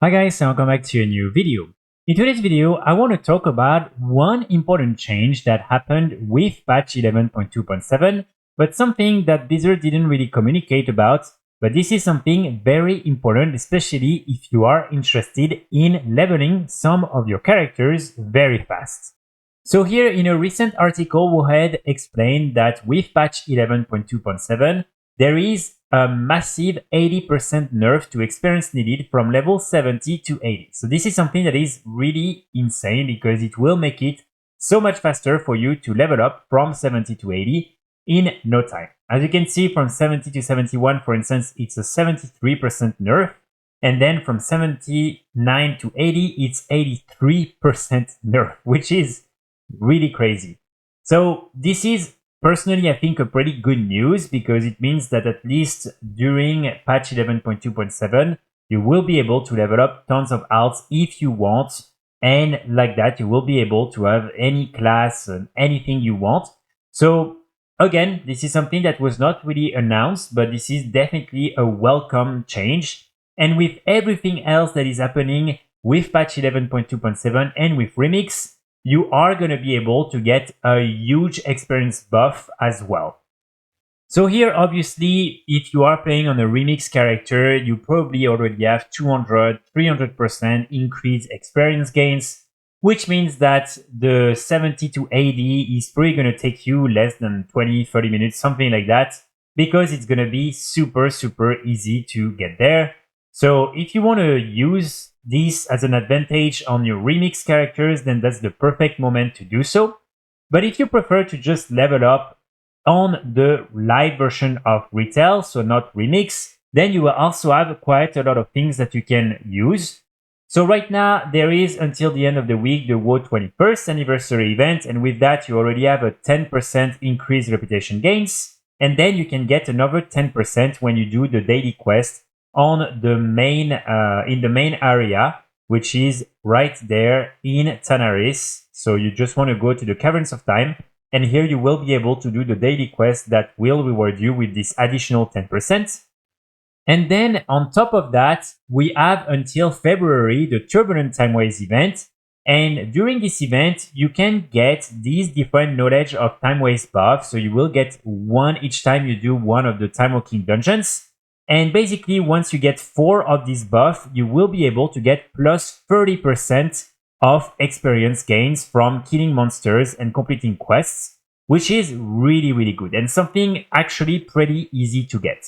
Hi guys, and welcome back to a new video. In today's video, I want to talk about one important change that happened with patch 11.2.7, but something that Blizzard didn't really communicate about, but this is something very important, especially if you are interested in leveling some of your characters very fast. So here in a recent article, WoW had explained that with patch 11.2.7, there is a massive 80% nerf to experience needed from level 70 to 80. So this is something that is really insane because it will make it so much faster for you to level up from 70 to 80 in no time. As you can see, from 70 to 71, for instance, it's a 73% nerf. And then from 79 to 80, it's 83% nerf, which is really crazy. So this is personally, I think, a pretty good news because it means that at least during patch 11.2.7, you will be able to level up tons of alts if you want. And like that, you will be able to have any class and anything you want. So again, this is something that was not really announced, but this is definitely a welcome change. And with everything else that is happening with patch 11.2.7 and with Remix, you are going to be able to get a huge experience buff as well. So here, obviously, if you are playing on a remix character, you probably already have 200, 300% increased experience gains, which means that the 70 to 80 is probably going to take you less than 20, 30 minutes, something like that, because it's going to be super, super easy to get there. So if you want to use this as an advantage on your remix characters, then that's the perfect moment to do so. But if you prefer to just level up on the live version of retail, so not remix, then you will also have quite a lot of things that you can use. So right now, there is until the end of the week the WoW 21st anniversary event, and with that, you already have a 10% increased reputation gains, and then you can get another 10% when you do the daily quest on the main in the main area, which is right there in Tanaris. So you just want to go to the Caverns of Time, and here you will be able to do the daily quest that will reward you with this additional 10%. And then on top of that, we have until February the Turbulent Timeways event. And during this event, you can get these different knowledge of Timeways buffs. So you will get one each time you do one of the Time Walking dungeons. And basically, once you get 4 of these buffs, you will be able to get plus 30% of experience gains from killing monsters and completing quests, which is really, really good and something actually pretty easy to get.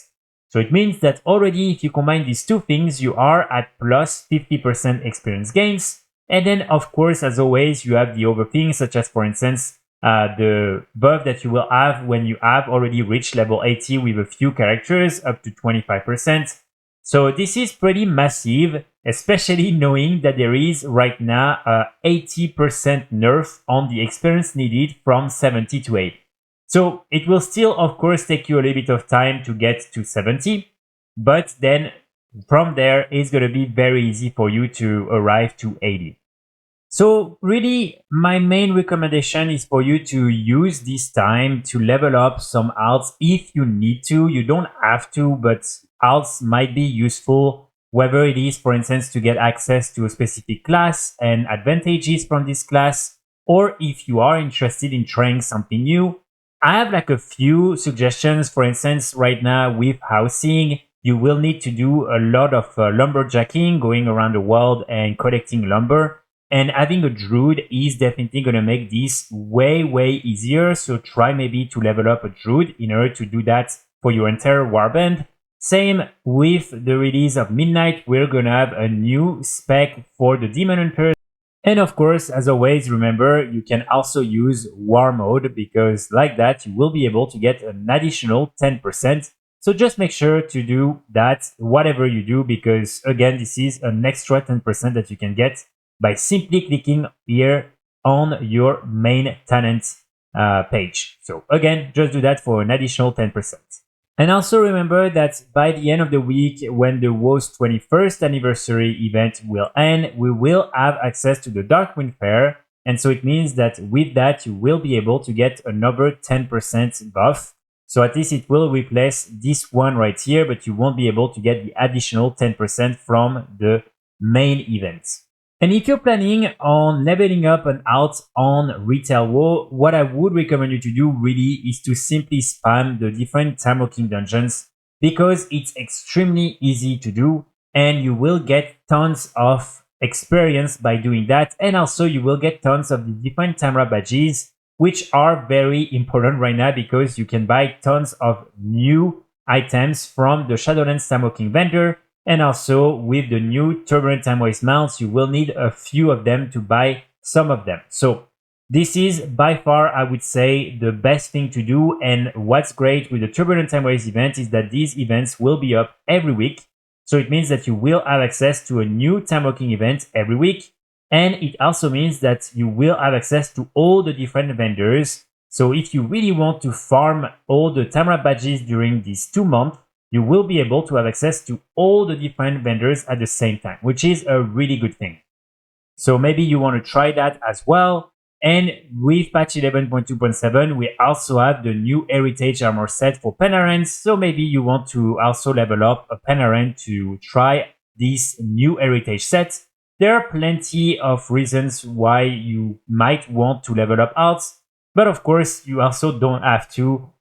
So it means that already if you combine these two things, you are at plus 50% experience gains. And then, of course, as always, you have the other things, such as, for instance, the buff that you will have when you have already reached level 80 with a few characters, up to 25%. So this is pretty massive, especially knowing that there is right now a 80% nerf on the experience needed from 70 to 80. So it will still, of course, take you a little bit of time to get to 70, but then from there, it's going to be very easy for you to arrive to 80. So really, my main recommendation is for you to use this time to level up some alts if you need to. You don't have to, but alts might be useful, whether it is, for instance, to get access to a specific class and advantages from this class, or if you are interested in trying something new. I have like a few suggestions. For instance, right now with housing, you will need to do a lot of lumberjacking, going around the world and collecting lumber. And having a druid is definitely going to make this way, way easier. So try maybe to level up a druid in order to do that for your entire warband. Same with the release of Midnight. We're going to have a new spec for the Demon Hunter. And of course, as always, remember, you can also use War Mode because like that, you will be able to get an additional 10%. So just make sure to do that whatever you do because again, this is an extra 10% that you can get by simply clicking here on your main tenant page. So again, just do that for an additional 10%. And also remember that by the end of the week, when the WoW's 21st anniversary event will end, we will have access to the Darkwind Fair. And so it means that with that, you will be able to get another 10% buff. So at least it will replace this one right here, but you won't be able to get the additional 10% from the main events. And if you're planning on leveling up and out on retail WoW, what I would recommend you to do really is to simply spam the different time walking dungeons because it's extremely easy to do and you will get tons of experience by doing that. And also you will get tons of the different Tamra badges, which are very important right now because you can buy tons of new items from the Shadowlands time walking vendor. And also with the new Turbulent Time Waste mounts, you will need a few of them to buy some of them. So this is by far, I would say, the best thing to do. And what's great with the Turbulent Time Waste event is that these events will be up every week. So it means that you will have access to a new time walking event every week. And it also means that you will have access to all the different vendors. So if you really want to farm all the Tamra badges during these 2 months, you will be able to have access to all the different vendors at the same time, which is a really good thing. So maybe you want to try that as well. And with patch 11.2.7, we also have the new Heritage Armor set for Panarens. So maybe you want to also level up a Panaren to try this new Heritage set. There are plenty of reasons why you might want to level up alts, but of course you also don't have to.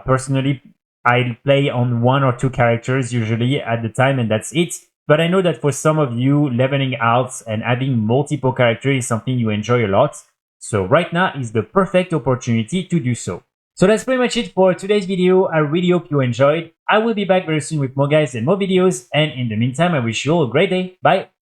Personally, I play on 1 or 2 characters usually at the time and that's it. But I know that for some of you, leveling out and having multiple characters is something you enjoy a lot. So right now is the perfect opportunity to do so. So that's pretty much it for today's video. I really hope you enjoyed. I will be back very soon with more guys and more videos. And in the meantime, I wish you all a great day. Bye.